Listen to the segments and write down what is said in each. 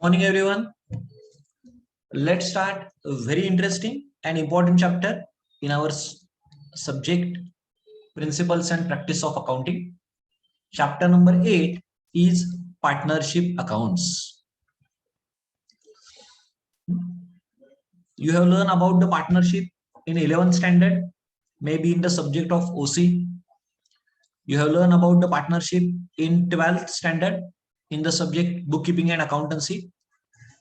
Morning everyone. Let's start a very interesting and important chapter in our subject Principles and Practice of Accounting. Chapter number 8 is Partnership Accounts. You have learned about the partnership in 11th standard, maybe in the subject of OC. You have learned about the partnership in 12th standard in the subject Bookkeeping and Accountancy.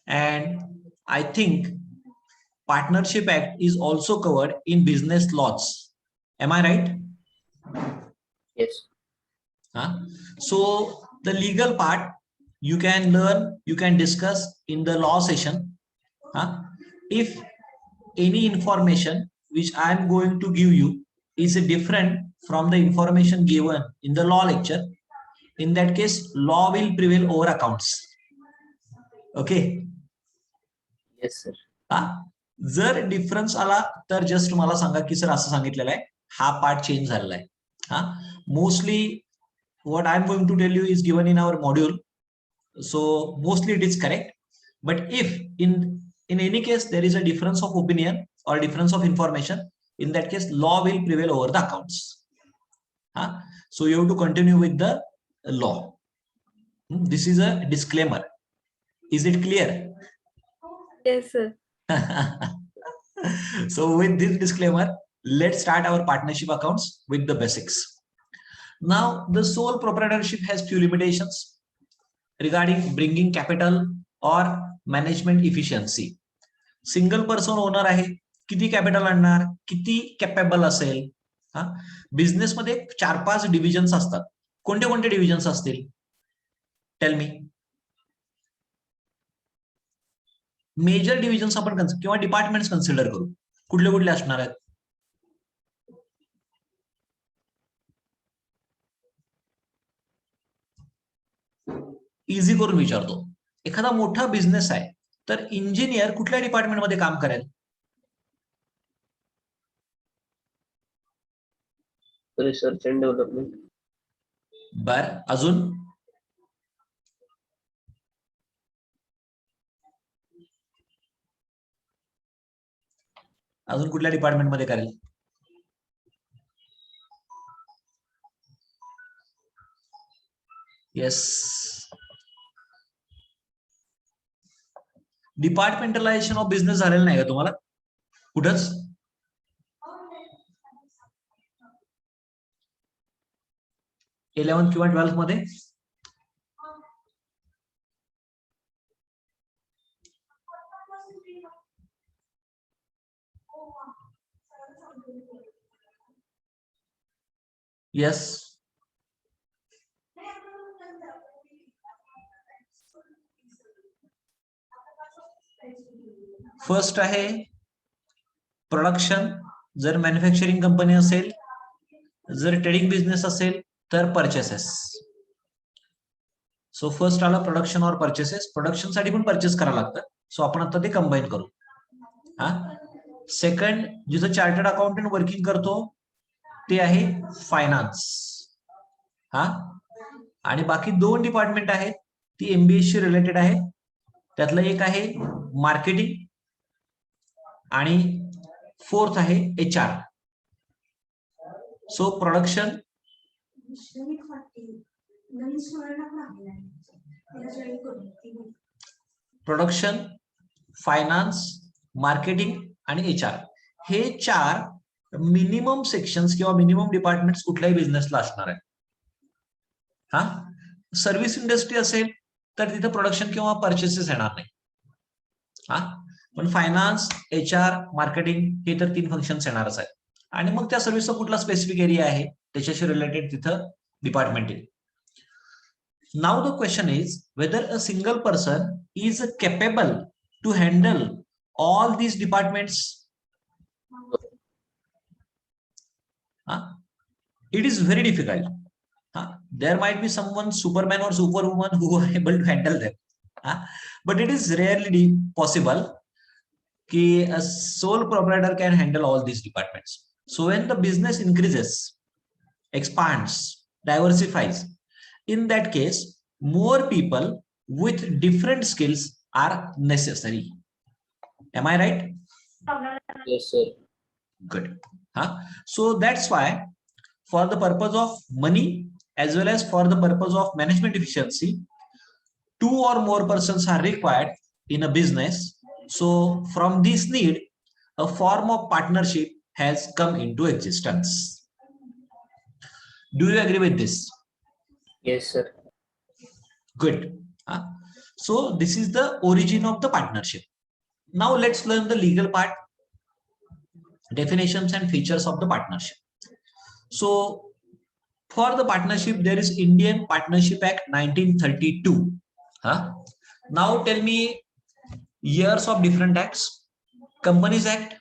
And I think Partnership Act is also covered in business laws. Am I right? Yes. So the legal part you can learn, you can discuss in the law session. If any information which I am going to give you is different from the information given in the law lecture, in that case law will prevail over accounts. Okay. Yes, sir. जर difference आला तर just मला सांगा की sir असं सांगितलेलं आहे, हा पार्ट चेंज झालेला आहे. Mostly what I'm going to tell you is given in our module, so mostly it is correct, but if in any case there is a difference of opinion or difference of information, in that case law will prevail over the accounts. So you have to continue with the law. This is a disclaimer. Is it clear? Yes, sir. So with this disclaimer, let's start our partnership accounts with the basics. Now, the sole proprietorship has few limitations regarding bringing capital or management efficiency. Single person owner आहे, किती capital आणणार, किती capable असेल. Business मध्ये 4-5 divisions असतात. कोणते कोणते divisions असतील? Tell me. मेजर डिव्हिजन्स आपण किंवा डिपार्टमेंट्स कन्सिडर करू. कुठले कुठले असणार आहेत? इझी करून विचारतो. एखादा मोठा बिझनेस आहे तर इंजिनियर कुठल्या डिपार्टमेंट मध्ये काम करेल? Research and development. बर, अजून? अजून कुठल्या डिपार्टमेंट मध्ये करेल? येस, डिपार्टमेंटलायझेशन ऑफ बिझनेस झालेलं नाही का तुम्हाला कुठंच? इलेव्हन्थ किंवा 12th मध्ये? येस. फर्स्ट आहे प्रोडक्शन, जर मॅन्युफॅक्चरिंग कंपनी असेल, जर ट्रेडिंग बिझनेस असेल तर परचेसेस. सो फर्स्ट आला प्रोडक्शन और परचेसेस. प्रोडक्शन साठी पण परचेस करावं लागतं, सो आपण आता ते कंबाईन करू. सेकंड, जिथं चार्टर्ड अकाउंटंट वर्किंग करतो ते आहे फायनान्स. आणि बाकी 2 डिपार्टमेंट आहेत, ती एमबीए शी रिलेटेड आहे. त्यातलं एक आहे मार्केटिंग आणि 4th आहे HR. So production, finance, marketing आणि HR हे 4 मिनिमम सेक्शन्स किंवा मिनिमम डिपार्टमेंट्स कुठल्याही बिझनेसला असणार आहेत. सर्व्हिस इंडस्ट्री असेल तर तिथं प्रोडक्शन किंवा परचेसेस येणार नाही. पण फायनान्स, HR, मार्केटिंग हे तर 3 फंक्शन्स येणारच आहेत. आणि मग त्या सर्व्हिसचा कुठला स्पेसिफिक एरिया आहे त्याच्याशी रिलेटेड तिथं डिपार्टमेंट येईल. Now the question is whether a single person is capable to handle all these departments. It is very difficult. There might be someone Superman or Superwoman who are able to handle them, but it is rarely possible that a sole proprietor can handle all these departments. So when the business increases, expands, diversifies, in that case more people with different skills are necessary. Am I right? Yes, sir. Good. So that's why for the purpose of money as well as for the purpose of management efficiency, 2 or more persons are required in a business. So from this need, a form of partnership has come into existence. Do you agree with this? Yes, sir. Good. So this is the origin of the partnership. Now let's learn the legal part, definitions and features of the partnership. So for the partnership, there is Indian Partnership Act 1932. Now tell me years of different acts. Companies Act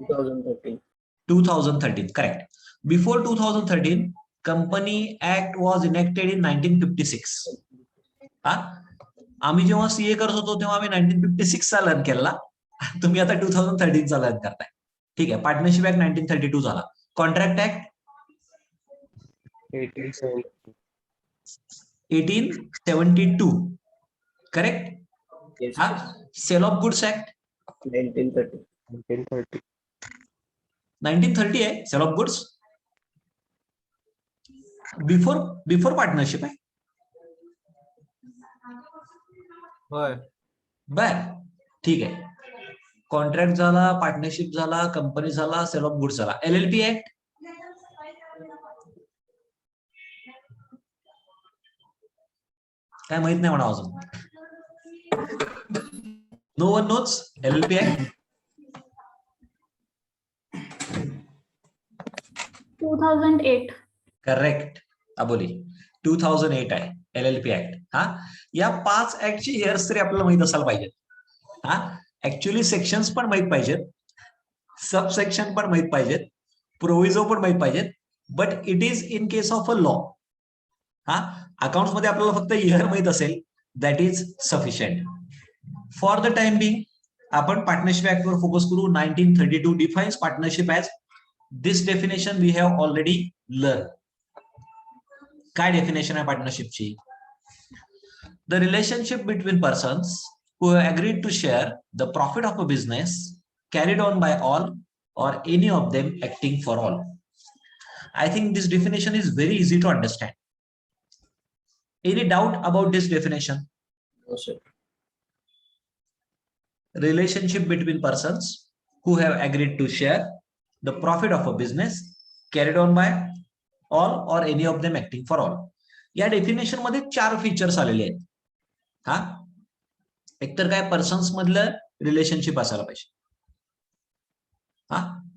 2013. 2013, correct. Before 2013, Company Act was enacted in 1956. आम्ही जेव्हा CA करत होतो तेव्हा आम्ही 1956 चा learn केला. तुम्ही आता 2013 चा लर्न करताय. ठीक आहे. पार्टनरशिप ऍक्ट 1932 झाला. Contract act 1872, correct. Yes, हा. yes. Sale of goods act 1930. 1930 आहे. Sale of goods before partnership आहे. बर, ठीक आहे. कॉन्ट्रॅक्ट झाला, पार्टनरशिप झाला, कंपनी झाला, सेल ऑफ गुड्स झाला. LLP ऍक्ट काय माहित नाही म्हणा अजून. No one notes LLP act 2008. Correct. Aboli 2008 आहे LLP ऍक्ट. या 5 ऍक्टची इयर्स तरी आपल्याला माहित असायला पाहिजेत. ऍक्च्युअली सेक्शन्स पण माहित पाहिजेत, सब सेक्शन पण माहित पाहिजेत, प्रोविजो पण माहित पाहिजेत. But it is in case of a law. Accounts मध्ये आपल्याला फक्त इयर माहित असेल, that is sufficient. For the time being आपण पार्टनरशिप ऍक्ट वर फोकस करू. 1932 defines partnership as this definition we have already learn. काय डेफिनेशन आहे पार्टनरशिपची? The relationship between persons who have agreed to share the profit of a business carried on by all or any of them acting for all. I think this definition is very easy to understand. Any doubt about this definition? No, sir. Relationship between persons who have agreed to share the profit of a business carried on by all or any of them acting for all. या definition मध्ये 4 features आलेले आहेत. एकतर काय, persons मधलं relationship असायला पाहिजे,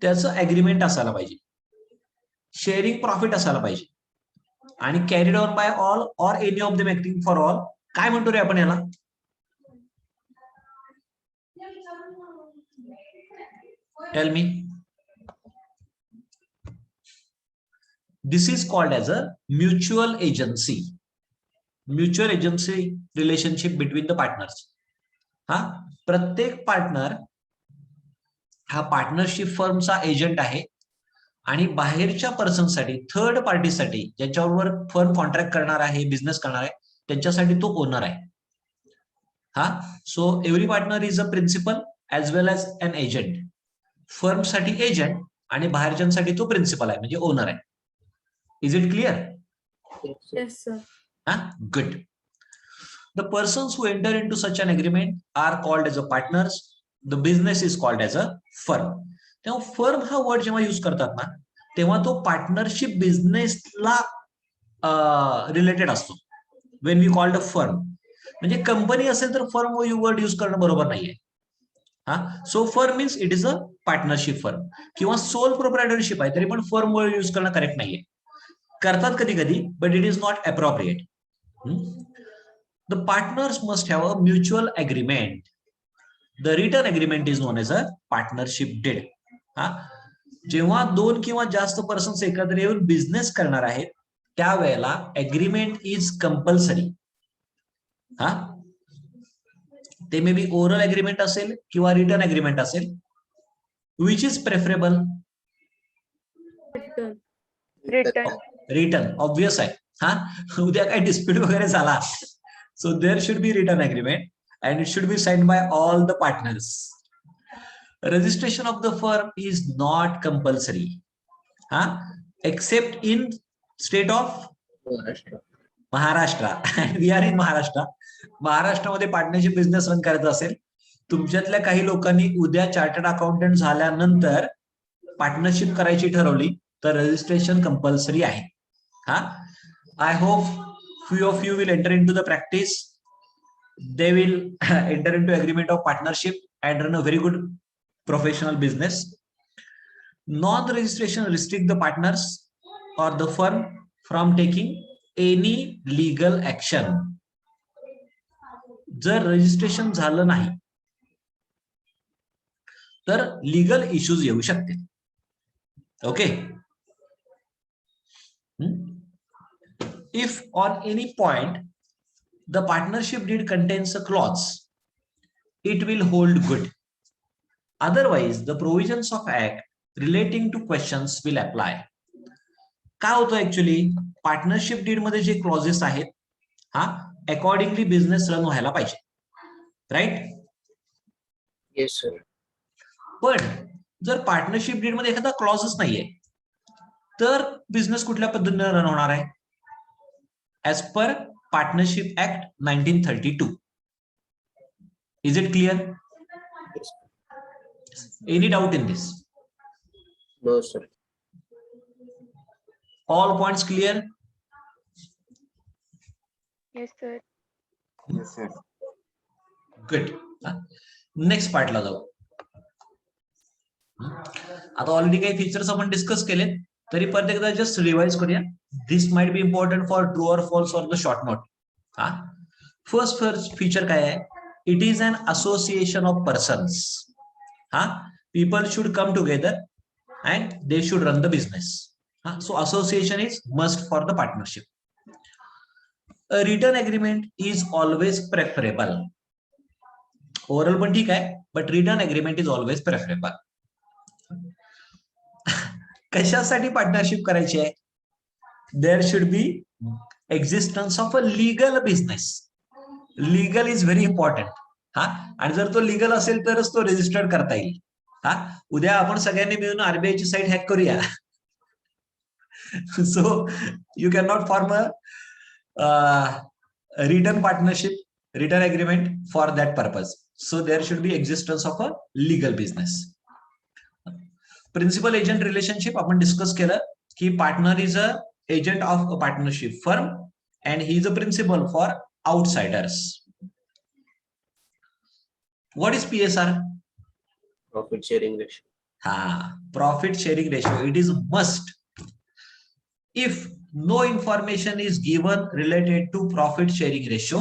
त्याचं अग्रीमेंट असायला पाहिजे, शेअरिंग प्रॉफिट असायला पाहिजे, आणि carried on by all or any of them acting for all. काय म्हणतो रे आपण याला? Tell me. This is called as a mutual agency. Mutual agency relationship between the partners. प्रत्येक पार्टनर हा पार्टनरशिप फर्मचा एजंट आहे आणि बाहेरच्या पर्सनसाठी, थर्ड पार्टीसाठी, ज्यांच्याबरोबर फर्म कॉन्ट्रॅक्ट करणार आहे, बिझनेस करणार आहे, त्यांच्यासाठी तो ओनर आहे. So every partner is a principal as well as an agent. फर्मसाठी एजंट आणि बाहेरच्यांसाठी तो प्रिन्सिपल आहे, म्हणजे ओनर आहे. Is it clear? Yes, sir. Good. The persons who enter into such an agreement are called as a partners. The business is called as a firm. तेव्हा firm हा word जेव्हा use करतात ना, तेव्हा तो पार्टनरशिप बिझनेसला related असतो. When we called a firm, म्हणजे कंपनी असेल तर फर्म वर्ड यूज करणं बरोबर नाहीये. So firm means it is a partnership firm. किंवा सोल प्रोप्रायटरशिप आहे तरी पण फर्म वर्ड यूज करणं करेक्ट नाहीये. करतात कधी कधी, but it is not appropriate. The partners must have a mutual agreement. The written agreement is known as a partnership deed. जेव्हा 2 किंवा जास्त पर्सन्स एकत्र येऊन बिझनेस करणार आहेत, त्यावेळेला अग्रीमेंट इज कंपल्सरी. ते मे बी ओरल अग्रीमेंट असेल किंवा रिटर्न अग्रीमेंट असेल. Which is preferable? Return. Written obvious आहे. उद्या काय डिस्प्यूट वगैरे झाला, so there should be written agreement. and it should be signed by all the partners. Registration of the firm is not compulsory, except in state of Maharashtra. Maharashtra. And we are in Maharashtra. महाराष्ट्रामध्ये partnership business run करायचा असेल, तुमच्यातल्या काही लोकांनी उद्या chartered accountant झाल्यानंतर partnership करायची ठरवली तर रजिस्ट्रेशन कंपल्सरी आहे. I hope few of you will enter into the practice. They will enter into agreement of partnership and run a very good professional business. Non-registration restrict the partners or the firm from taking any legal action. जर registration झालं नाही तर legal issues येऊ शकतील. Okay. If on any point the partnership deed contains a clause, it will hold good. Otherwise, the provisions of act relating to questions will apply. काय होतं actually partnership deed मध्ये जे clauses आहेत accordingly business run व्हायला पाहिजे, right? Yes, sir. पण जर partnership deed मध्ये एखादा क्लॉजच नाहीये तर बिझनेस कुठल्या पद्धतीने रन होणार आहे? As per Partnership Act 1932. Is it clear? Yes. Any doubt in this? No, sir. All points clear? Yes, sir. Yes, sir. Good. Next पार्टला जाऊ. आता ऑलरेडी काही फीचर्स आपण डिस्कस केले, तरी परत एकदा जस्ट रिवाइज करूया. This might be important for true और false or the short note. First feature काय आहे? It is an association of persons. People should come together and they should run the business. So association is must for the partnership. A written agreement is always preferable. Oral पण ठीक आहे, but written agreement is always preferable. कशासाठी partnership करायची आहे? There should be existence of a legal business. Legal is very important. आणि जर तो legal असेल तरच तो रजिस्टर्ड करता येईल. उद्या आपण सगळ्यांनी मिळून आरबीआय ची साईट हॅक करूया. So you can not form a written partnership, written agreement for that purpose. So there should be existence of a legal business. Principal agent relationship आपण डिस्कस केलं की partner is a agent of a partnership firm and he is a principal for outsiders. What is PSR? Profit sharing ratio. Profit sharing ratio. It is must. If no information is given related to profit sharing ratio,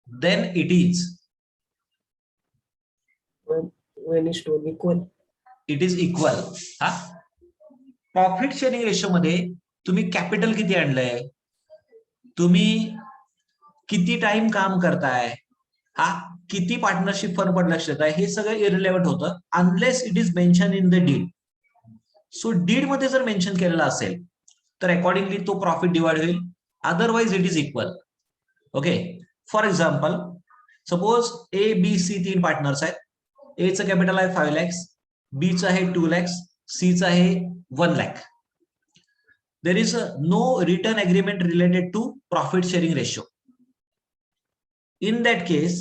then it is. When is to equal? It is equal. Profit sharing ratio मध्ये तुम्ही capital किती आणलंय, तुम्ही किती time काम करताय, किती partnership firm पण लक्ष देत आहे, हे सगळं इरिलेव्हंट होतं unless it is mention in the deed. So deed मध्ये जर मेन्शन केलेलं असेल तर अकॉर्डिंगली तो प्रॉफिट डिवाइड होईल. Otherwise it is equal. Okay. For example, suppose ABC 3 partners आहेत. A चं कॅपिटल आहे 5 lakhs, B चं आहे 2 lakhs, C चं आहे 1 lakh. There is no written agreement related to profit sharing ratio. In that case,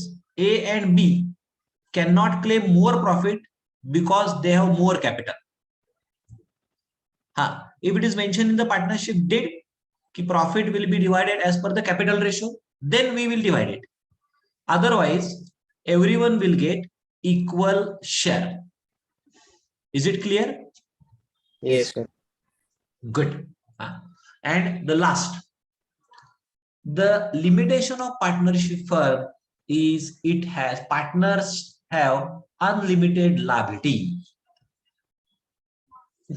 A and B cannot claim more profit because they have more capital. If it is mentioned in the partnership deed कि profit will be divided as per the capital ratio, then we will divide it. Otherwise, everyone will get equal share. Is it clear? Yes, sir. Good. And the last, the limitation of partnership firm is partners have unlimited liability.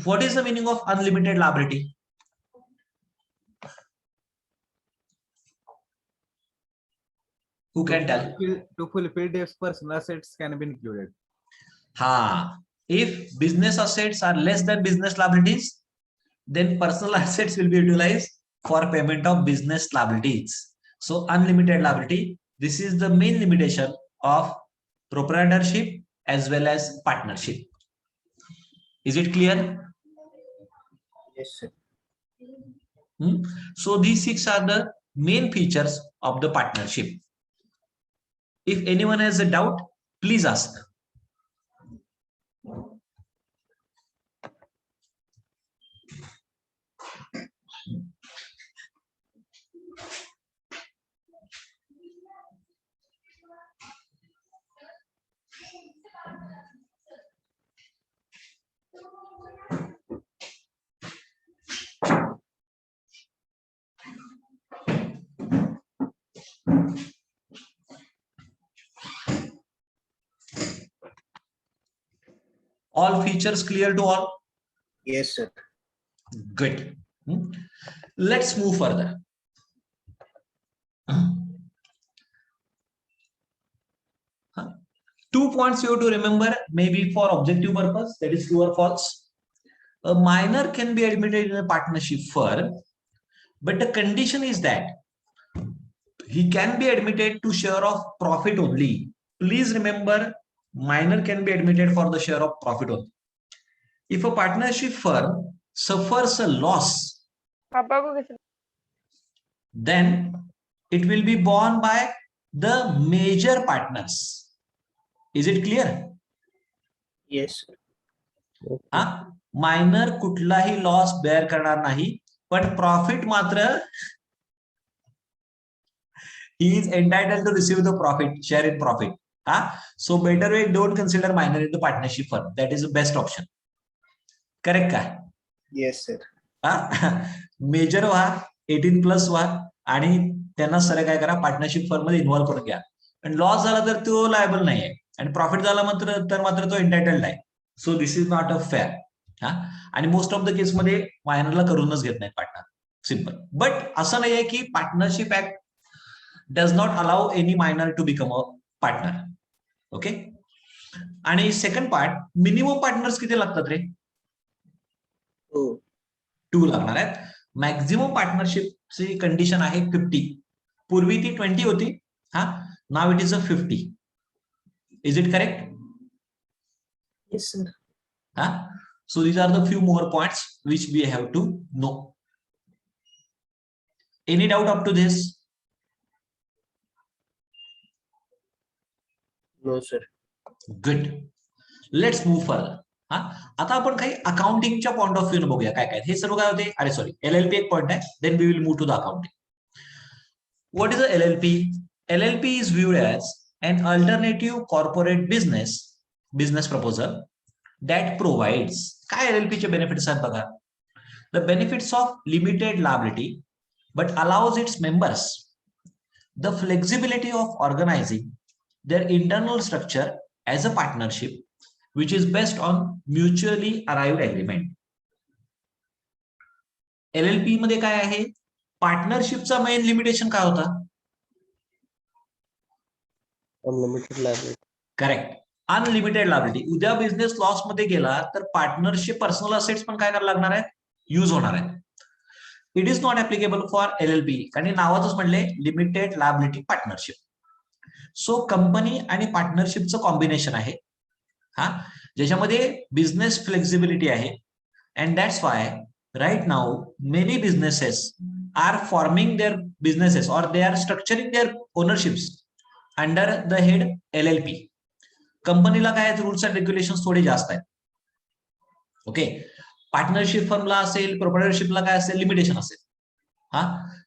What is the meaning of unlimited liability? Who can tell? To fulfill these personal assets can be included. If business assets are less than business liabilities, then personal assets will be utilized for payment of business liabilities. So unlimited liability, this is the main limitation of proprietorship as well as partnership. Is it clear? Yes, sir. So these 6 are the main features of the partnership. If anyone has a doubt, please ask. All features clear to all? Yes, sir. Good. Let's move further. 2 points you have to remember, maybe for objective purpose, that is true or false. A minor can be admitted in a partnership firm, but the condition is that he can be admitted to share of profit only. Please remember, minor can be admitted for the share of profit only. If a partnership firm suffers a loss, then it will be borne by the major partners. Is it clear? Yes, sir. Minor कुठलाही loss bare करणार नाही, पण profit मात्र he is entitled to receive the profit, share in profit. So better way, don't consider minor in the partnership firm. That is the best option. Correct का? Yes, sir. Major व्हा, 18+ व्हा आणि त्यांना सरळ काय करा, पार्टनरशिप फर्म मध्ये involve करून घ्या. आणि लॉस झाला तर तो लायबल नाही आहे आणि प्रॉफिट झाला मात्र तो एंटायटल्ड आहे. So this is not a fair. आणि मोस्ट ऑफ द केस मध्ये मायनरला करूनच घेत नाही पार्टनर. सिंपल. बट असं नाहीये की partnership act does not allow any minor to become a partner. Okay. आणि सेकंड पार्ट, मिनिमम पार्टनर्स किती लागतात रे? 2 लागणार आहेत. मॅक्झिमम पार्टनरशिपची कंडिशन आहे 50. पूर्वी ती 20 होती. Now it is a 50. Is it correct? Yes, sir. So these are the few more points which we have to know. Any doubt up to this? No, sir. Good. Let's move further. आता आपण काही अकाउंटिंगच्या point of view बघूया काय काय. हे सर्व काय होते? अरे सॉरी, LLP एक पॉइंट आहे. Then we will move to the accounting. What is a LLP? LLP is viewed as an alternative corporate business proposal that provides, काय LLP चे बेनिफिट्स आहेत बघा. The benefits of limited liability but allows its members the flexibility of organizing their internal structure as a partnership which is based on mutually arrived agreement. LLP मध्ये काय आहे? पार्टनरशिपचा main limitation काय होता? Unlimited liability. Correct. Unlimited liability. उद्या business loss मध्ये गेला तर partnership personal assets पण काय करायला लागणार आहेत? यूज होणार आहेत. It is not applicable for LLP कारण नावातच म्हणले limited liability partnership. So company आणि पार्टनरशिपचं कॉम्बिनेशन आहे ज्याच्यामध्ये बिझनेस फ्लेक्सिबिलिटी आहे. And that's why right now many businesses are forming their businesses or they are structuring their ownerships under the head LLP. कंपनीला काय रूल्स अँड रेग्युलेशन थोडे जास्त आहेत. ओके. पार्टनरशिप फर्मला असेल, प्रोप्रायटरशिपला काय असेल, लिमिटेशन असेल.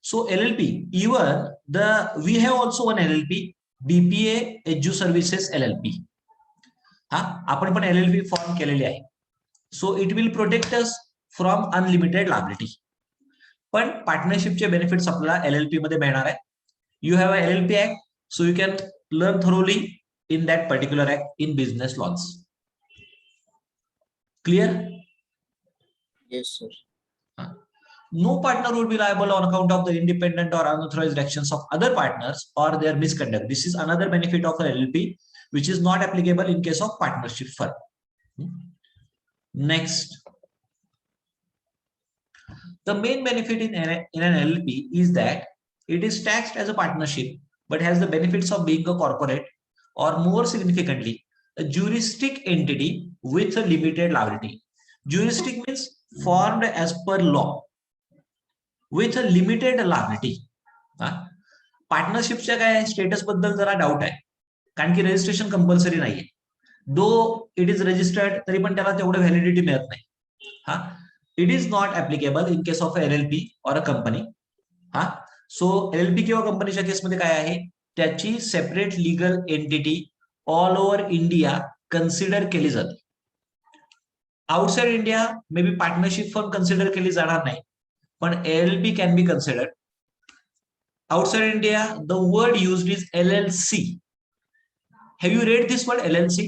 So LLP, even we have also one LLP, BPA edu services LLP. आपण पण LLP फॉर्म केलेली आहे. So it will protect us from unlimited liability. पण पार्टनरशिपचे बेनिफिट्स आपल्याला LLP मध्ये मिळणार आहे. You have a LLP act, so you can learn thoroughly in that particular act in business laws. Clear? Yes, sir. No partner would be liable on account of the independent or unauthorized actions of other partners or their misconduct. This is another benefit of an LLP which is not applicable in case of partnership firm. Next, the main benefit in an LLP is that it is taxed as a partnership but has the benefits of being a corporate or more significantly, a juristic entity with a limited liability. Juristic means formed as per law with a limited liability. पार्टनरशिपच्या काय status बद्दल जरा doubt आहे, कारण की registration compulsory नाहीये. दो it is registered तरी पण त्याला तेवढं व्हॅलिडिटी मिळत नाही. हा, it is not applicable in case of LLP और अ कंपनी. हा, सो LLP किंवा कंपनीच्या केसमध्ये काय आहे, त्याची separate legal entity all over India consider केली जाते. Outside India may be partnership firm consider केली जाणार नाही, पण LLP can be considered. Outside India, the word used is LLC. Have you read this word LLC?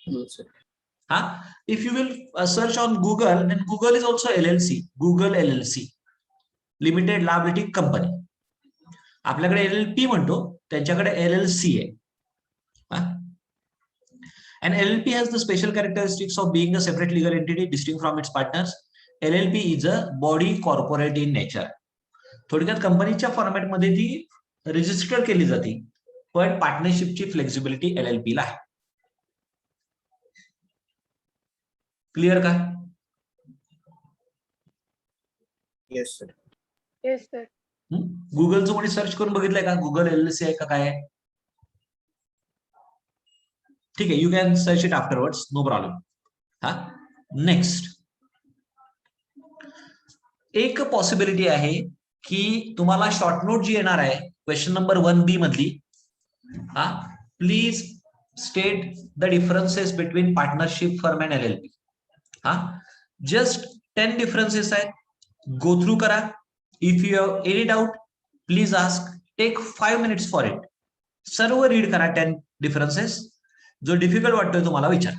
No, sir. If you will search on Google, then Google is also LLC. Google LLC, Limited Liability Company. आपल्याकडे LLP म्हणतो, त्यांच्याकडे LLC आहे. And LLP has the special characteristics of being a separate legal entity distinct from its partners. LLP is a body corporate in nature. थोडक्यात कंपनीच्या फॉर्मॅटमध्ये ती register केली जाते, पण पार्टनरशिपची फ्लेक्सिबिलिटी LLP ला आहे. क्लिअर का? Yes, sir. Yes, sir. गुगलचं कोणी सर्च करून बघितलंय का, गुगल LLC आहे का काय आहे? ठीक आहे, you can search it afterwards, no problem. हा, नेक्स्ट एक पॉसिबिलिटी आहे की तुम्हाला शॉर्ट नोट जी येणार आहे क्वेश्चन नंबर 1B मधली, please state the differences between partnership firm and LLP. Just 10 differences आहेत, गो थ्रू करा. If you have any doubt please ask, take 5 minutes for it. सर्व रीड करा 10 डिफरन्सेस. जो difficult वाटतोय तुम्हाला विचार.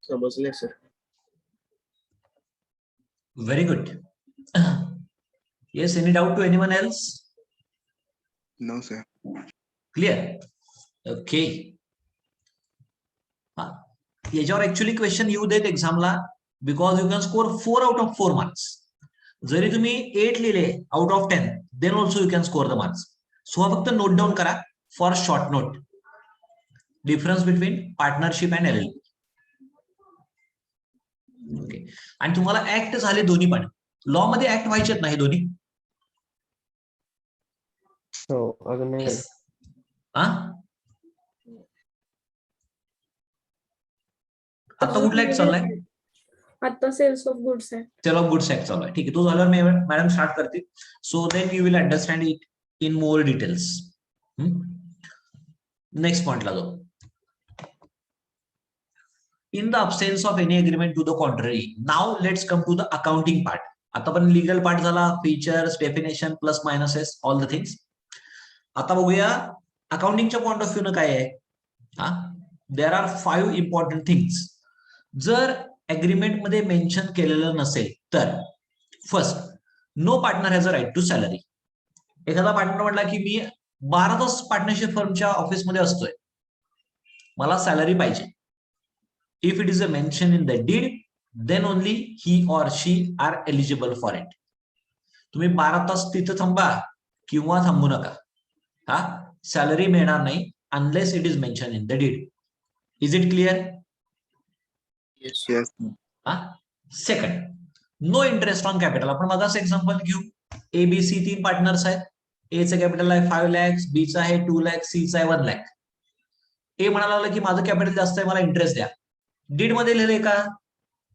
समजले sir. Very good. Yes, any doubt to anyone else? No, sir. Clear? Okay. याच्यावर ऍक्च्युअली क्वेश्चन येऊ देत एक्झामला, because you can score 4 out of 4 marks. जरी तुम्ही 8 लिहिले out of 10, then also you can score the marks. So हा फक्त note down करा for short note, difference between partnership and LLP. Okay, आणि तुम्हाला ऍक्ट झाले दोन्ही, पण लॉ मध्ये ऍक्ट व्हायचेत ना हे दोन्ही. हो, अजून नाही. आता कुठला ऍक्ट चाललाय? आता सेल्स ऑफ गुड्स आहे. सेल ऑफ गुड्स ऍक्ट चालू आहे. ठीक आहे, तो झाल्यावर मॅडम स्टार्ट करते. So then you will understand it in more details. Next पॉइंटला जाऊ. In the absence of any agreement to the contrary, now let's come to the accounting part. आता पण लीगल पार्ट झाला, features, definition, plus minuses, all the things. आता बघूया अकाउंटिंगच्या point of view न काय आहे. There are 5 important things. जर अग्रीमेंट मध्ये मेन्शन केलेलं नसेल तर, first, no partner has a right to salary. एखादा पार्टनर म्हटला की मी 12 तास पार्टनरशिप फर्मच्या ऑफिसमध्ये असतोय, मला सॅलरी पाहिजे. If it is a mention in the deed, then only he or she are eligible for it. तुम्ही 12 तास तिथं थांबा किंवा थांबू नका, हा सॅलरी मिळणार नाही unless it is mention in the deed. Is it clear? Yes. Yes. हा second, no interest on capital. आपण मगाच एक्झाम्पल घेऊ. ABC 3 पार्टनर्स आहेत. एचं कॅपिटल आहे 5 lakhs, बीचा आहे 2 lakhs, सीचा आहे 1 lakh. ए म्हणायला लागलं की माझं कॅपिटल जास्त आहे, मला इंटरेस्ट द्या. डीड मध्ये लिहिलंय का?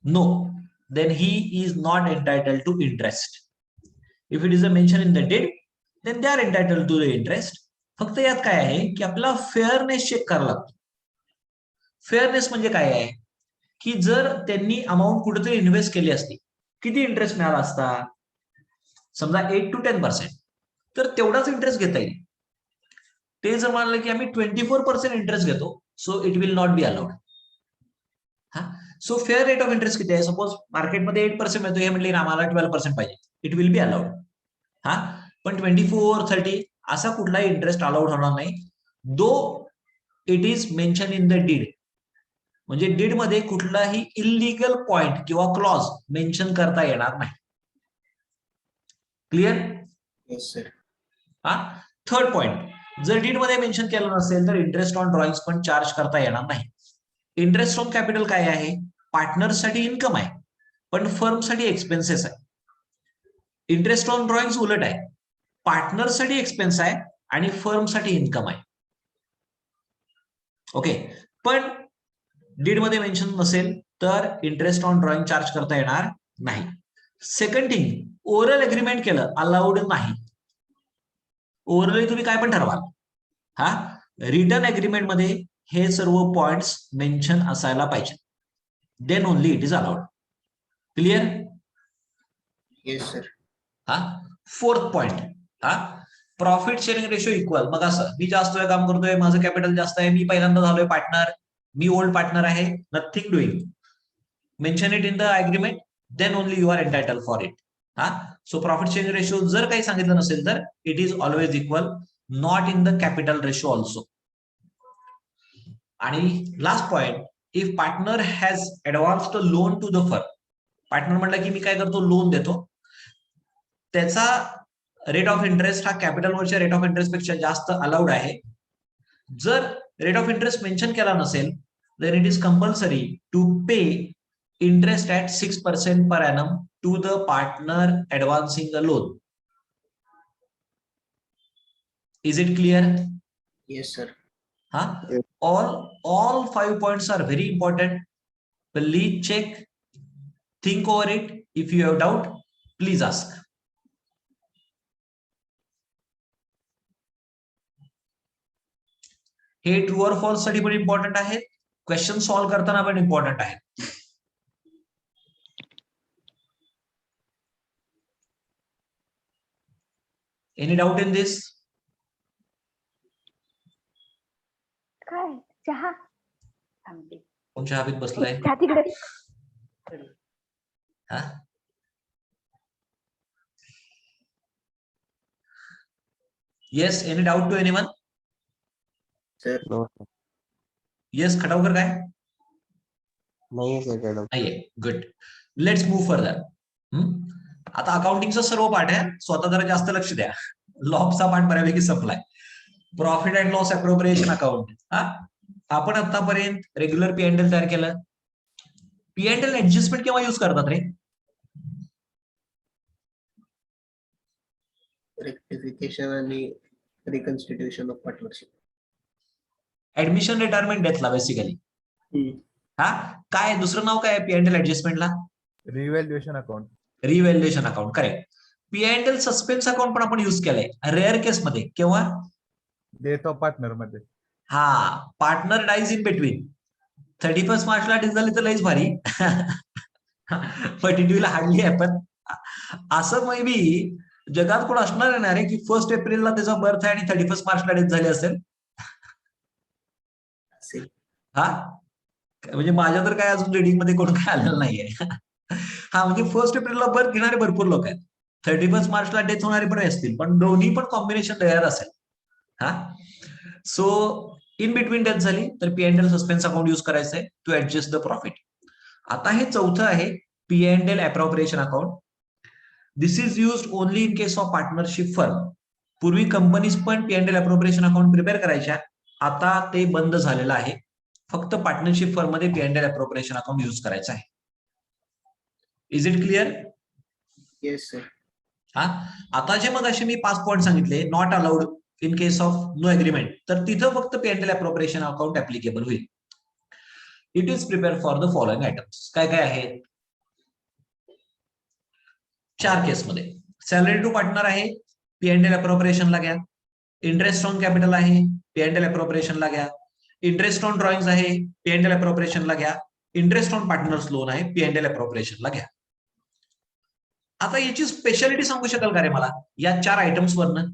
No. Then he is not entitled to interest. If it is a mention in the deed then they are entitled to the interest. फक्त यात काय आहे की आपला फेअरनेस चेक करावा लागतो. फेअरनेस म्हणजे काय आहे की जर त्यांनी अमाऊंट कुठेतरी इन्व्हेस्ट केली असती, किती इंटरेस्ट मिळाला असता? समजा 8 to 10%, तर तेवढाच इंटरेस्ट घेता येईल. ते जर म्हणाले की आम्ही 24% इंटरेस्ट घेतो, so it will not be allowed. हा so fair rate of interest किती आहे? सपोज मार्केटमध्ये 8% मिळतो, हे म्हटले आम्हाला 12% पाहिजे, इट विल बी अलाउड. हा पण 24, 30 असा कुठलाही इंटरेस्ट अलाउड होणार नाही, though it is mention in the deed. म्हणजे डीड मध्ये कुठलाही इलिगल पॉइंट किंवा क्लॉज मेन्शन करता येणार नाही. क्लिअर? Yes, sir. हा थर्ड पॉइंट, जर डीड मध्ये मेन्शन केलं नसेल तर इंटरेस्ट ऑन ड्रॉइंग पण चार्ज करता येणार नाही. इंटरेस्ट ऑन कॅपिटल काय आहे? पार्टनरसाठी इन्कम आहे पण फर्मसाठी एक्सपेन्सेस आहे. इंटरेस्ट ऑन ड्रॉइंग उलट आहे, पार्टनरसाठी एक्सपेन्स आहे आणि फर्मसाठी इन्कम आहे. ओके, पण डीड मध्ये मेन्शन नसेल तर इंटरेस्ट ऑन ड्रॉइंग चार्ज करता येणार नाही. सेकंड थिंग, ओरल एग्रीमेंट केलं अलाउड नाही. ओरली तुम्ही काय पण ठरवाल. हा रिटर्न एग्रीमेंट मध्ये हे सर्व पॉइंट्स मेन्शन असायला पाहिजे, then only it is allowed. Clear? Yes, sir. हा फोर्थ पॉइंट, हा प्रॉफिट शेअरिंग रेशो इक्वल. मग असं मी जास्त वेळ काम करतोय, माझं कॅपिटल जास्त आहे, मी पहिल्यांदा झालोय पार्टनर, मी ओल्ड पार्टनर आहे, nothing doing. Mention it in the agreement, then only you are entitled for it. हा सो प्रॉफिट शेअरिंग रेशो जर काही सांगितलं नसेल तर it is always equal, not in the capital ratio also. आणि last point, if partner has advanced loan to the firm. Partner म्हटलं की मी काय करतो, लोन देतो, त्याचा रेट ऑफ इंटरेस्ट हा कॅपिटलवरच्या रेट ऑफ इंटरेस्ट पेक्षा जास्त अलाउड आहे. जर रेट ऑफ इंटरेस्ट मेन्शन केला नसेल then it is compulsory to pay interest at 6% per annum to the partner advancing the loan. Is it clear? Yes, sir. Huh? Yes. All 5 points are very important. Please check, think over it. If you have doubt, please ask. हे true और false साठी पण important आहे, question solve करताना पण important आहे. Any doubt in this? काय चहा थांबते. कोणच्या हवेत बसलाय? चहा तिकडे. हा Yes, any doubt to anyone? Sir. No, sir. Yes, Khatavkar काय? नाहीये sir madam. नाहीये. गुड. Let's move further. आता अकाउंटिंगचा सर्व पाठ आहे, स्वतः जरा जास्त लक्ष द्या. लॉबचा पाठ बऱ्यापैकी संपलाय. Profit and loss appropriation account. हा आपण आतापर्यंत रेग्युलर P&L तयार केलं. P&L ऍडजस्टमेंट केव्हा युज करतात रे? Rectification आणि reconstitution of partnership. Admission retirement डेथला बेसिकली. हा काय दुसरं नाव काय P&L ऍडजस्टमेंटला? Revaluation account. Revaluation account, correct. P&L suspense account पण आपण युज केलंय रेअर केस मध्ये. केव्हा? डेथ ऑफ पार्टनर मध्ये. हा पार्टनर डाईज इन बिटवीन. 31 मार्चला डेथ झाली तर लईच भारी, but it will hardly happen. असं मे बी जगात कोण असणार आहे ना रे की 1 एप्रिलला त्याचा बर्थ आहे आणि 31 मार्चला डेथ झाली असेल. हा म्हणजे माझ्या तर काय अजून रिडिंग मध्ये कोण काय आलेलं नाहीये. हा म्हणजे 1 एप्रिलला बर्थ घेणारे भरपूर लोक आहेत, 31 मार्चला डेथ होणारे पण असतील, पण दोन्ही पण कॉम्बिनेशन रेअर असेल. हा सो इन बिटवीन डेथ झाली तर P&L सस्पेन्स अकाउंट युज करायचंय टू ऍडजस्ट द प्रॉफिट. आता हे चौथं आहे P&L appropriation account. This is used only in case of partnership firm. पूर्वी कंपनीज पण P&L अप्रोप्रिएशन अकाउंट प्रिपेअर करायच्या, आता ते बंद झालेलं आहे. फक्त पार्टनरशिप फर्म मध्ये P&L अप्रोप्रिएशन अकाउंट यूज करायचं आहे. Is it clear? Yes sir. हा, आता जे मग असे मी 5 पॉईंट सांगितले, not allowed in case of no agreement, तर तिथं फक्त P&L अप्रोप्रिएशन अकाउंट ऍप्लिकेबल होईल. It is prepare for the following items. काय काय आहेत? 4 केसमध्ये सॅलरी टू पार्टनर आहे, P&L अप्रोप्रिएशनला घ्या. इंटरेस्ट ऑन कॅपिटल आहे, P&L अप्रोप्रिएशनला घ्या. इंटरेस्ट ऑन ड्रॉइंग्स आहे, P&L अप्रोप्रिएशनला घ्या. इंटरेस्ट ऑन पार्टनर्स लोन आहे, P&L अप्रोप्रिएशनला घ्या. आता याची स्पेशालिटी सांगू शकाल का रे मला या 4 आयटम्स वरनं?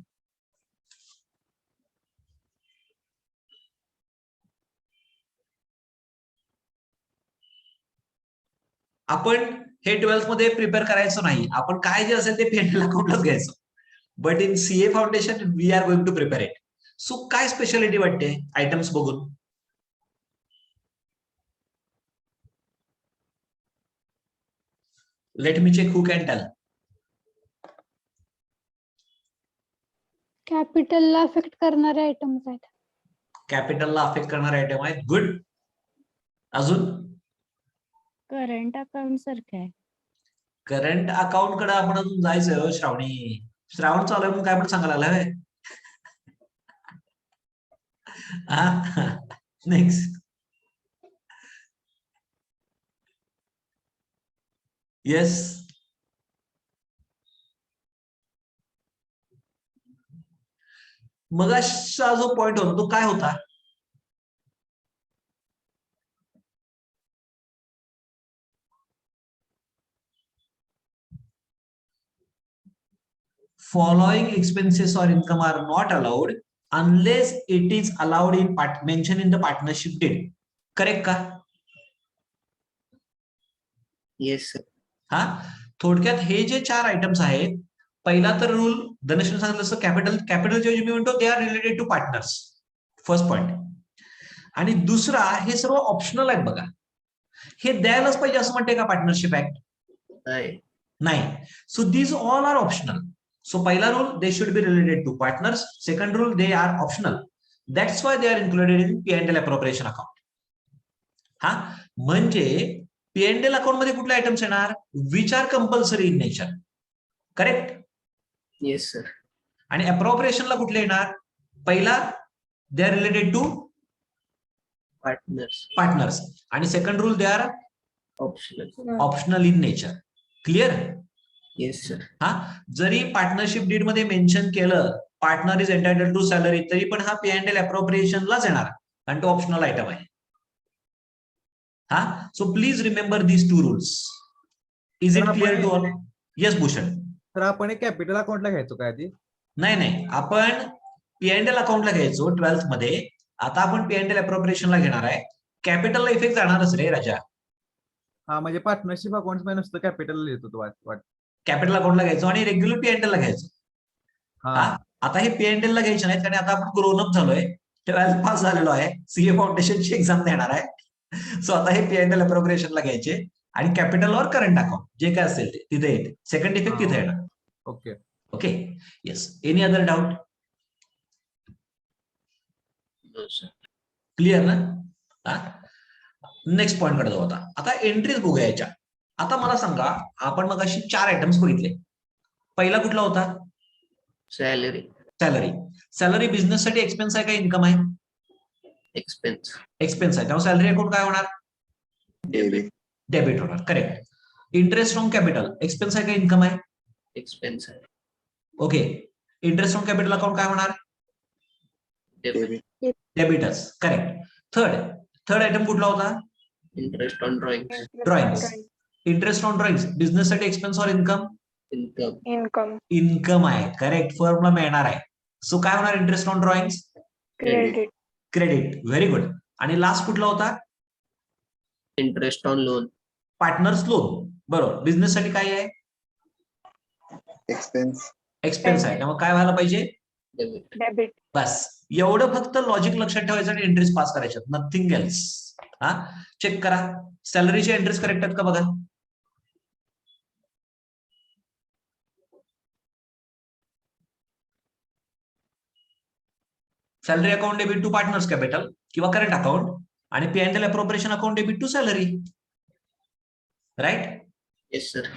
आपण हे 12th मध्ये प्रिपेअर करायचं नाही, आपण काय जे असेल ते P&L अकाउंटच घ्यायचं. But in CA foundation we are going to prepare it. So काय स्पेशालिटी वाटते आयटम्स बघून? Let me check who can tell. कॅपिटलला अफेक्ट करणारे आयटम्स आहेत. कॅपिटलला अफेक्ट करणारे आयटम आहेत. गुड. अजून? करंट अकाउंट सारखं आहे. करंट अकाउंट कडे आपण अजून जायचं. श्रावणी, श्रावण चालू आहे म्हणून काय पण सांगायला लागलाय? नेक्स्ट. येस. मगाचा जो पॉइंट होता तो काय होता? Following expenses or income are not allowed unless it is allowed in mentioned in the partnership deed. Correct का? Yes sir. हा, थोडक्यात हे जे 4 आयटम्स आहेत, पहिला तर रूल धनश्री सांगितलं असं कॅपिटल जे मी म्हणतो they are related to partners. First point. आणि दुसरा, हे सर्व ऑप्शनल आहेत बघा. हे द्यायलाच पाहिजे असं म्हणते का पार्टनरशिप ऍक्ट? नाही. So these all are optional. So पहिला rule, they should be related to partners. Second rule, they are optional. That's why they are included in P&L appropriation account. हा, म्हणजे P&L अकाउंट मध्ये कुठले items येणार? Which are compulsory in nature. Correct? Yes sir. आणि अप्रोप्रिएशनला कुठले येणार? पहिला, they are related to partners. आणि second rule, they are optional in nature. Clear? Yes sir. हा, जरी पार्टनरशिप डीड मध्ये मेन्शन केलं partner is entitled to salary, तरी पण हा P&L अप्रोप्रिएशनलाच येणार, कारण तो ऑप्शनल आयटम आहे. हा, so please remember these 2 rules. Is it clear to all? Yes Bhushan. तर आपण कॅपिटल अकाउंटला घ्यायचो काय आधी? नाही, आपण P&L अकाउंटला घ्यायचो 12th मध्ये. आता आपण P&L अप्रोप्रिएशनला घेणार आहे. कॅपिटलला इफेक्ट जाणारच रे राजा. हा, म्हणजे पार्टनरशिप अकाउंट मध्ये नुसतं कॅपिटल येतो तो वाट. कॅपिटल अकाउंटला घ्यायचो आणि रेग्युलर P&L ला घ्यायचो. हा, आता हे P&L ला घ्यायचे नाहीत, कारण आता आपण ग्रोन अप झालोय, 12th पास झालेलो आहे, CA फाउंडेशनची एक्झाम देणार आहे. सो आता हे P&L अप्रोप्रिएशनला घ्यायचे आणि कॅपिटल और करंट अकाउंट जे काय असेल ते तिथे येते. सेकंड इफेक्ट तिथे येणार. Okay. Okay. Yes. Any other doubt? Clear ना? नेक्स्ट पॉइंट कडे जाऊ. आता एंट्रीज बघूया याच्या. आता मला सांगा, आपण मग अशी 4 आयटम्स बघितले. पहिला कुठला होता? सॅलरी. सॅलरी बिझनेस साठी एक्सपेन्स आहे का इन्कम आहे? एक्सपेन्स आहे. तेव्हा सॅलरी अकाउंट काय होणार? डेबिट होणार. Correct. Interest on capital expense आहे का इन्कम आहे? एक्सपेन्स आहे. Okay. Interest on capital account काय होणार? डेबिटच. करेक्ट. थर्ड आयटम कुठला होता? Interest on drawings. Interest on drawings business साठी एक्सपेन्स और इन्कम? इन्कम आहे. करेक्ट. फर्मला मिळणार आहे. सो काय होणार interest on drawings? Credit. Very good. आणि लास्ट कुठला होता? Interest on loan. Partners loan. बरोबर. बिझनेस साठी काय आहे? एक्सपेन्स आहे. त्यामुळे काय व्हायला पाहिजे? डेबिट. बस एवढं फक्त लॉजिक लक्षात ठेवायचं आणि एंट्रीज पास करायच्या, नथिंग एल्स. हा, चेक करा सॅलरीचे एंट्रीज करेक्ट आहेत का बघा. Salary account debit to partners capital किंवा करंट अकाउंट, आणि P and L appropriation account debit to salary. Right. Yes sir.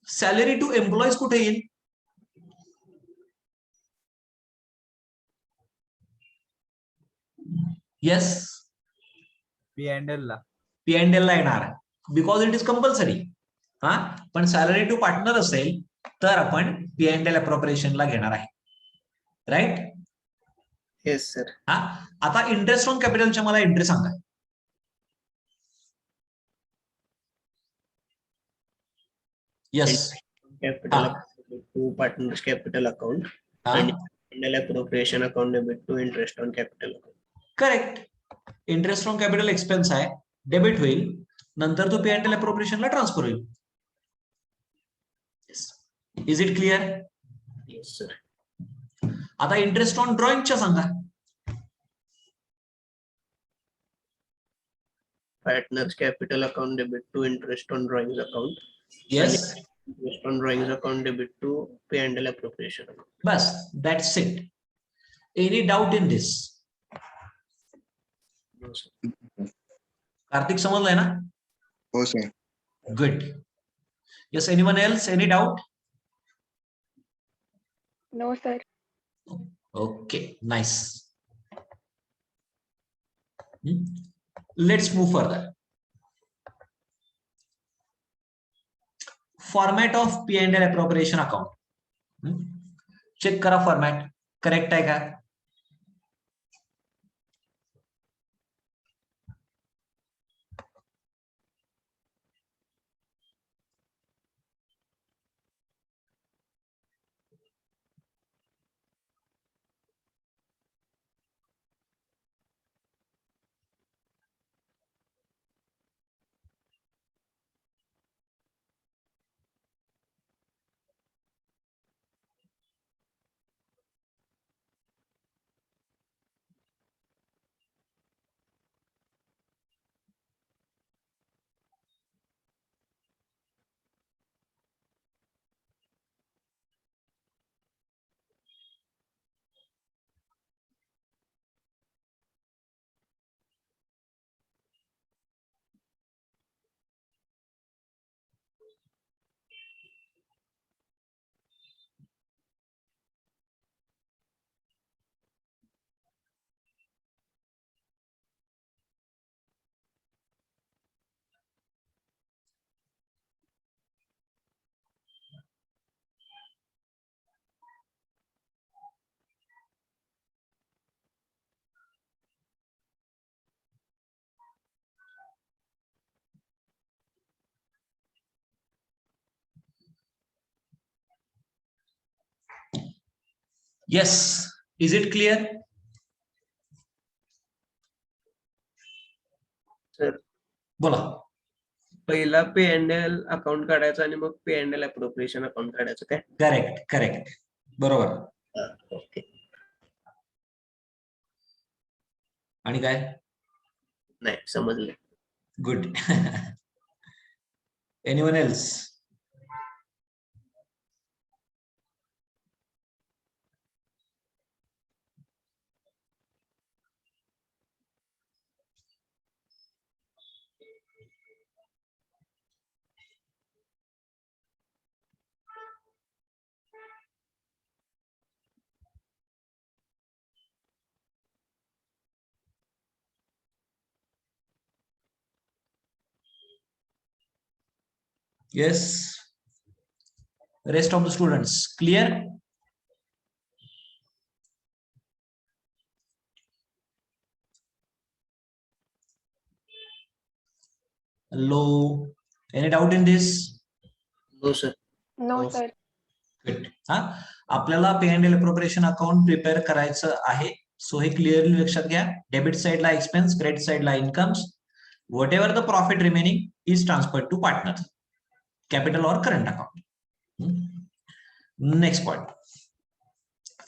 Salary to employees कुठे येईल? येस, P&L ला. पी अँड एल ला येणार, बिकॉज इट इज कंपल्सरी. हा, पण salary to partner असेल तर आपण पी अँड एल अप्रोप्रिएशन ला घेणार आहे. राईट. Yes sir. हा, आता इंटरेस्ट ऑन कॅपिटलच्या मला एंट्री सांगा. Yes. Capital to partners capital account आणि appropriation account debit to interest on capital account. Correct. Interest on capital expense आहे, डेबिट होईल, नंतर तो पी अँड एल अप्रोप्रिएशनला ट्रान्सफर होईल. Is it clear? Yes sir. आता इंटरेस्ट ऑन ड्रॉइंगच्या सांगा. Partners capital account debit to interest on drawing account. Yes, interest on drawing account debit to P and L appropriation account. बस, that's it. Any doubt in this? Kartik समजलंय ना? हो sir. Good. Yes, anyone else? Any doubt? No sir. Okay, nice. Let's move further. Format of P&L appropriation account. Check करा format correct आहे का? Yes, is it clear? Sir, बोला. पहिला पे and L account काढायचं आणि मग पे अँड एल अप्रोप्रिएशन अकाउंट काढायचं काय? करेक्ट, करेक्ट, बरोबर. ओके. आणि काय? नाही समजले. Good. Anyone else? Yes, rest of the students clear? Hello, any doubt in this? No sir. No No. Sir. Good. हा, आपल्याला P and L appropriation account prepare करायचं आहे. सो हे क्लिअरली लक्षात घ्या. डेबिट साइडला एक्सपेन्स, क्रेडिट साइडला incomes. Whatever the profit remaining is transferred to partner capital और current account. Next point,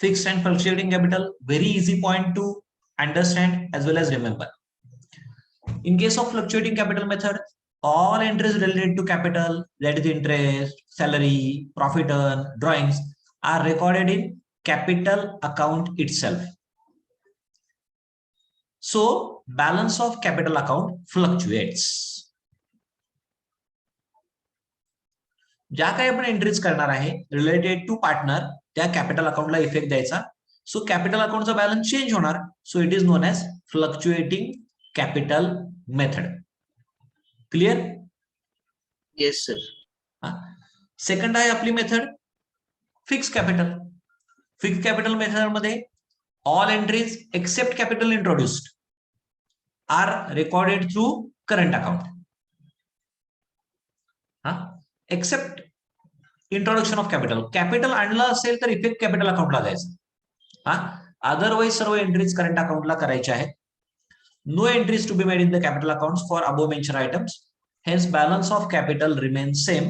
fixed and fluctuating capital. Very easy point to understand as well as remember. In case of fluctuating capital method, all entries related to capital, that is interest, salary, profit earned, drawings, are recorded in capital account itself. So balance of capital account fluctuates. ज्या काही आपण entries करणार आहे related to partner त्या capital अकाउंटला effect द्यायचा. So capital अकाउंटचा balance change होणार. So it is known as fluctuating capital method. Clear? Yes sir. Second आहे आपली method fix capital. Fix capital method मध्ये all entries except capital introduced are recorded through current account. Except introduction of capital. Capital आणलं असेल तर effect capital अकाउंटला द्यायचं. Otherwise सर्व entries current अकाउंटला करायच्या आहेत. No entries to be made in the capital account for above mention items. Hence balance of capital remain same.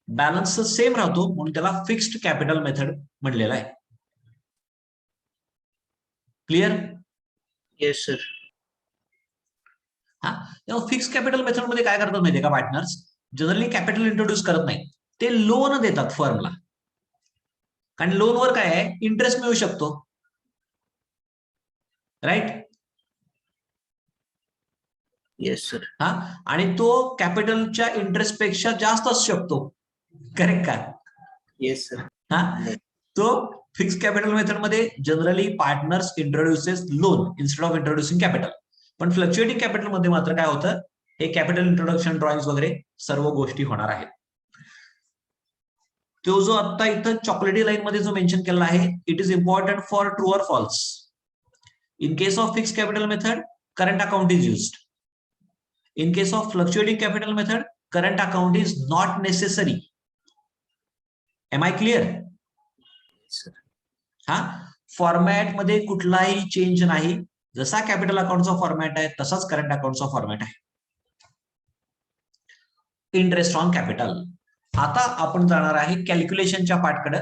Balance same राहतो म्हणून त्याला फिक्स्ड कॅपिटल मेथड म्हणलेला आहे. Clear? Yes sir. Fix capital method मध्ये काय करतात माहितीये का पार्टनर्स? जनरली कॅपिटल इंट्रोड्यूस करत नाही, ते लोन देतात फर्मला. कारण लोनवर काय आहे, इंटरेस्ट मिळू शकतो. राईट? Yes sir. आणि तो कॅपिटलच्या इंटरेस्ट पेक्षा जास्त असू शकतो. करेक्ट का? Yes sir. तो फिक्स कॅपिटल मेथड मध्ये generally partners introduces loan instead of introducing capital. पण फ्लक्च्युएटिंग कॅपिटल मध्ये मात्र काय होतं, हे कॅपिटल इंट्रोडक्शन ड्रॉइंग वगैरे सर्व गोष्टी होणार आहेत. तो जो आता इथं चॉकलेटी लाईन मध्ये जो मेन्शन केला आहे, it is important for true और false. In case of fix capital method current account is used. In case of fluctuating capital method current account is not necessary. Am I clear? Format मध्ये कुठलाही change नाही. जसा capital अकाउंटचा format आहे तसाच current अकाउंटचा format आहे. Interest on capital. आता आपण जाणार आहे कॅल्क्युलेशनच्या पार्टकडे.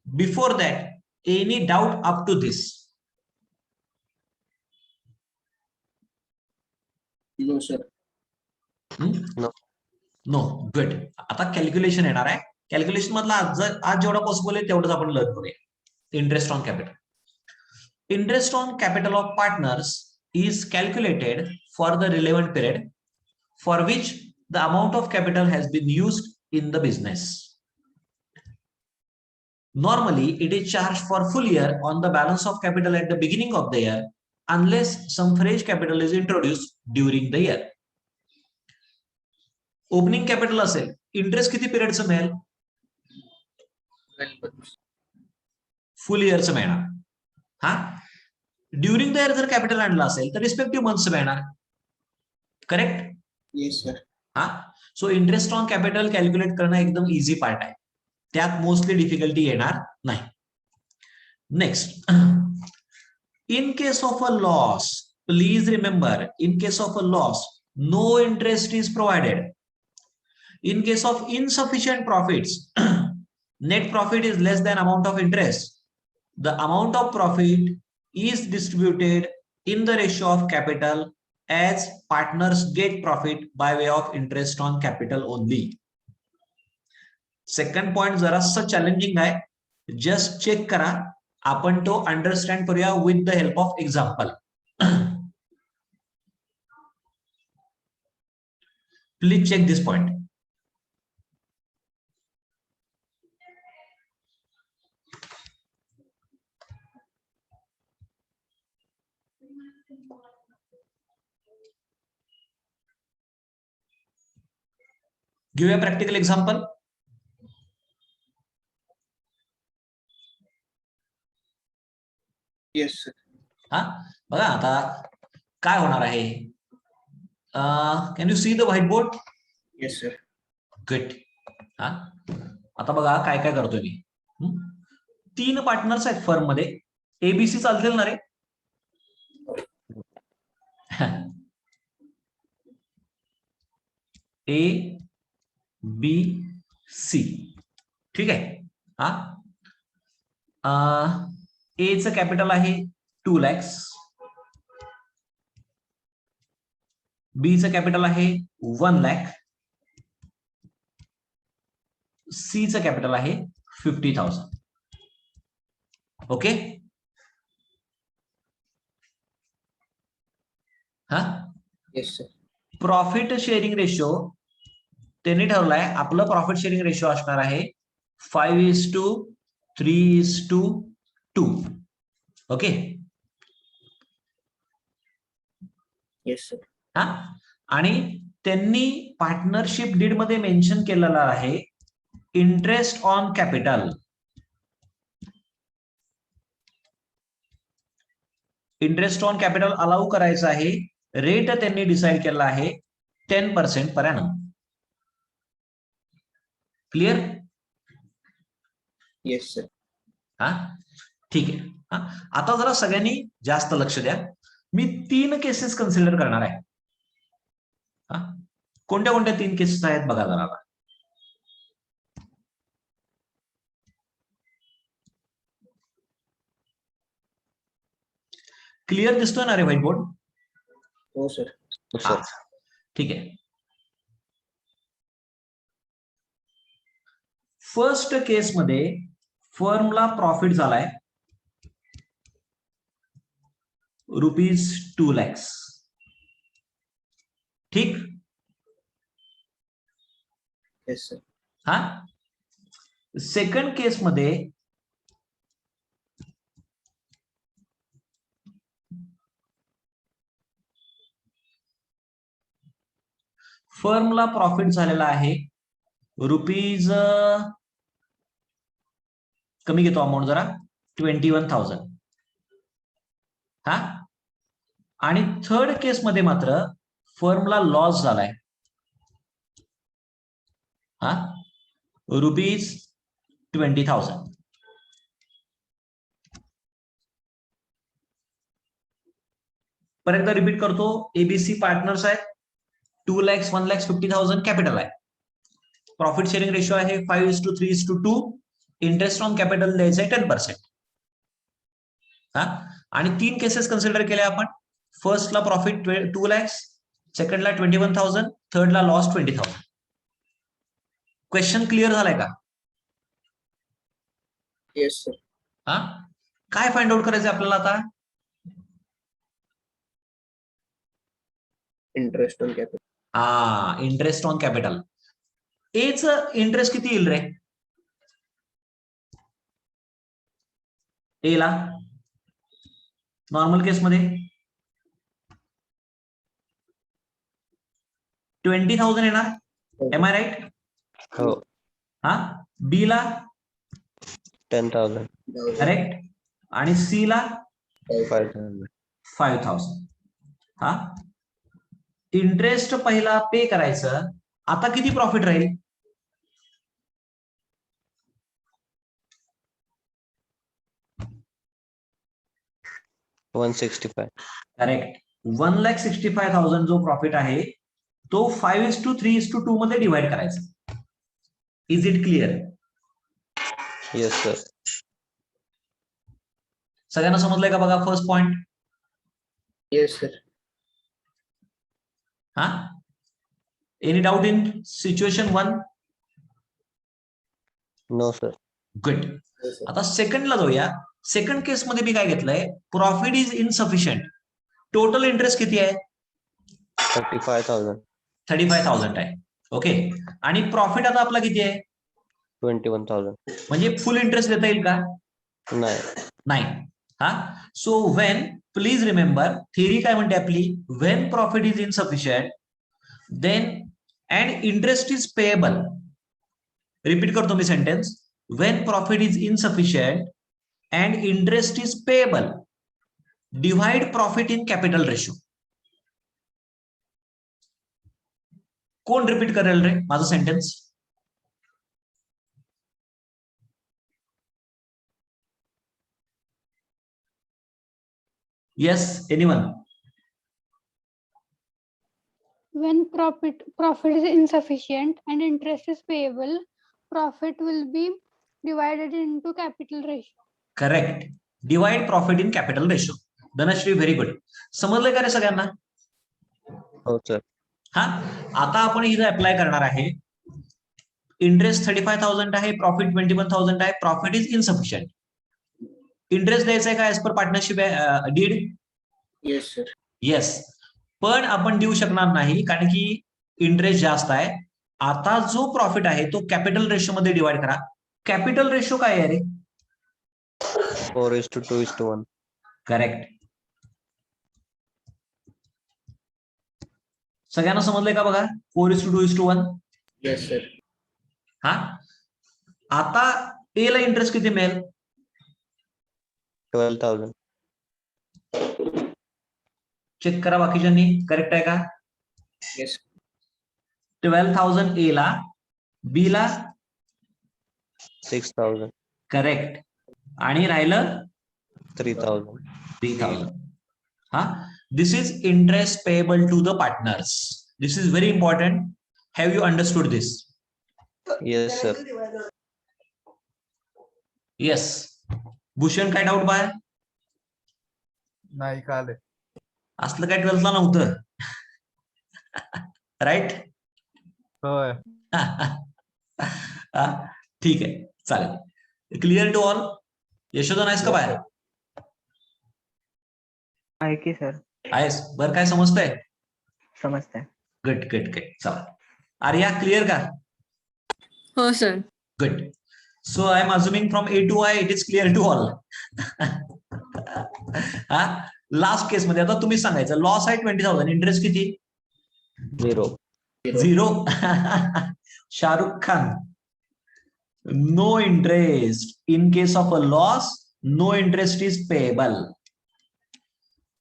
Before that any doubt up to this? No sir. No. Good. आता कॅल्क्युलेशन येणार आहे. कॅल्क्युलेशन मधला आज जेवढा पॉसिबल आहे तेवढंच आपण लर्न करूया. Interest on capital. Interest on capital of partners is calculated for the relevant period for which the amount of capital has been used in the business. Normally, it is charged for full year on the balance of capital at the beginning of the year unless some fresh capital is introduced during the year. Opening capital असेल, interest किती पिरियडचं मिळेल? फुल इयरचं मिळणार. During the year जर capital आणलं असेल तर respective months मिळणार. Correct? Yes sir. So interest on capital calculate करणं एकदम इझी पार्ट आहे. त्यात मोस्टली डिफिकल्टी येणार नाही. Next, in case of a loss, please remember, in case of a loss no interest is provided. In case of insufficient profits, net profit is less than amount of interest. The amount of profit is distributed in the ratio of capital as partners get profit by way of interest on capital only. Second point जरासा challenging आहे. Just check करा. आपण तो understand करूया with the help of example. Please check this point. Give a practical example. Yes sir. बघा आता काय होणार आहे. Can you see the white board? Yes sir. Good. आता बघा काय काय करतोय मी. 3 पार्टनर्स आहेत फर्म मध्ये. एबीसी चालतील ना रे? A B C. ठीक आहे. ए चं कॅपिटल आहे 2 lakhs. बी चं कॅपिटल आहे 1 lakh. सी चं कॅपिटल आहे 50,000. ओके. हा Yes, sir. Profit sharing ratio त्यांनी ठरवलाय आपलं प्रॉफिट शेअरिंग रेशो असणार आहे 5:3:2. ओके. Yes, sir. हा आणि त्यांनी पार्टनरशिप डीड मध्ये मेन्शन केलेला आहे interest on capital. Interest on capital allow करायचं आहे. रेट त्यांनी डिसाइड केला आहे 10% per annum. Clear? Yes, sir. हा ठीक आहे. हा आता जरा सगळ्यांनी जास्त लक्ष द्या. मी 3 केसेस कन्सिडर करणार आहे. हा कोणत्या कोणत्या 3 केसेस आहेत बघा जरा. क्लिअर दिसतोय ना रे व्हाईट बोर्ड? हो sir. हा ठीक आहे. फर्स्ट केस मध्ये फर्मला प्रॉफिट झालाय ₹2 lakhs. ठीक. Yes, sir. हा सेकंड केस मध्ये फर्मला प्रॉफिट झालेला आहे रुपीज कमी घेतो अमाऊंट जरा 21,000. हा आणि थर्ड केस मध्ये मात्र फर्मला लॉस झालाय हा रुपीज 20,000. परत रिपीट करतो. एबीसी पार्टनर्स आहेत. 2 lakhs 1,50,000 कॅपिटल आहे. प्रॉफिट शेअरिंग रेशो आहे 5:3:2. इंटरेस्ट ऑन कॅपिटल द्यायचं आहे 10%. हा आणि 3 केसेस कन्सिडर केले आपण. फर्स्टला प्रॉफिट 2 lakhs, सेकंडला 21,000, थर्डला लॉस 20,000. क्वेश्चन क्लिअर झालाय का? Yes, sir. हा काय फाइंड आउट करायचं आपल्याला आता? Interest on capital. हा interest on capital. H interest किती येईल रे? ए ला नॉर्मल केस मध्ये 20,000 येणार. Am I right? हो. हा बी ला 10,000. करेक्ट आणि सी ला 5,000. 5,000. हा इंटरेस्ट पहिला पे करायचं. आता किती प्रॉफिट राहील? 165. करेक्ट. 1,65,000 जो प्रॉफिट आहे तो 5:3:2 मध्ये डिवाइड करायचा. Is it clear? Yes, sir. सगळ्यांना समजलंय का बघा फर्स्ट पॉइंट? Yes, sir. हा any doubt in situation 1? No, sir. Good. Yes, sir. आता सेकंडला जाऊया. सेकंड केस मध्ये मी काय घेतलंय? Profit is insufficient. Total interest किती आहे? 35,000. 35,000 आहे. ओके. आणि प्रॉफिट आता आपला किती आहे? 21,000. म्हणजे फुल इंटरेस्ट देता येईल का? नाही. हा so when please remember theory काय म्हणते आपली? When profit is insufficient then and interest is payable. Repeat करतो मी sentence. When profit is insufficient and interest is payable divide profit in capital ratio. कोण रिपीट करेल रे माझं sentence? Yes anyone? When profit is insufficient and interest is payable, profit will be divided into capital ratio. Correct. Divide profit in capital ratio. Dhanashree very good. समजलंय का रे सगळ्यांना? हो sir. हा आता आपण इथे अप्लाय करणार आहे. इंटरेस्ट 35,000 आहे, प्रॉफिट 21,000 आहे. Profit is insufficient. इंटरेस्ट द्यायचा आहे का as per partnership deed? Yes, sir. Yes. पण आपण देऊ शकणार नाही कारण की इंटरेस्ट जास्त आहे. आता जो प्रॉफिट आहे तो कॅपिटल रेशो मध्ये डिवाइड करा. कॅपिटल रेशो काय आहे रे? 4:2:1. करेक्ट. सगळ्यांना समजलंय का बघा? 4:2:1. Yes, sir. हा, आता ए ला इंटरेस्ट किती मिळेल? 12,000. चेक करा बाकीच्यांनी, करेक्ट आहे का? Yes. 12,000 ए ला, बी ला 6,000. करेक्ट, आणि राहिलं 3,000. 3,000. हा, this is interest payable to the partners. This is very important. Have you understood this? Yes, sir. Yes. Bhushan, काय डाऊट बाय? नाही कळाले. असलं काय 12th ला नव्हतं. राईट. होय. ठीक आहे, चालेल. Clear to all? यशोदा नाहीस का बाहेर? आहे की सर, आहेस? बरं, काय समजतंय? समजतंय. Good good good. चला, आर्या क्लिअर का? हो sir. Good. So I am assuming from A to I it is clear to all. हा, लास्ट केस मध्ये आता तुम्ही सांगायचं. लॉस आहे 20,000, इंटरेस्ट किती? 0. 0. Shahrukh Khan, no interest. In case of a loss, no interest is payable.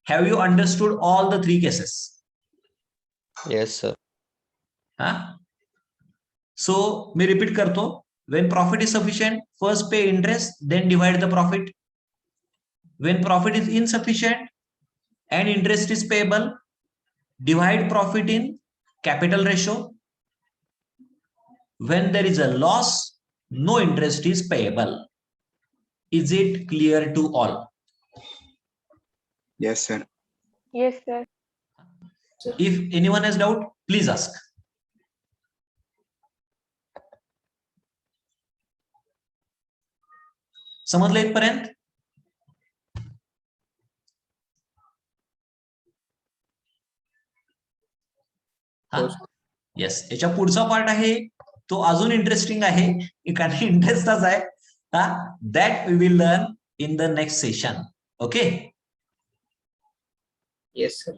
Have you understood all the 3 cases? Yes, sir. Huh? So, मैं repeat करतो. When profit is sufficient, first pay interest, then divide the profit. When profit is insufficient and interest is payable, divide profit in capital ratio. When there is a loss, no interest is payable. Is it clear to all? Yes, sir. Yes, sir. If anyone has doubt, please ask. समजलं इथपर्यंत? Yes. याच्या पुढचा part आहे तो अजून interesting आहे, कारण इंटरेस्टच आहे. That we will learn in the next session. Okay. Yes, sir.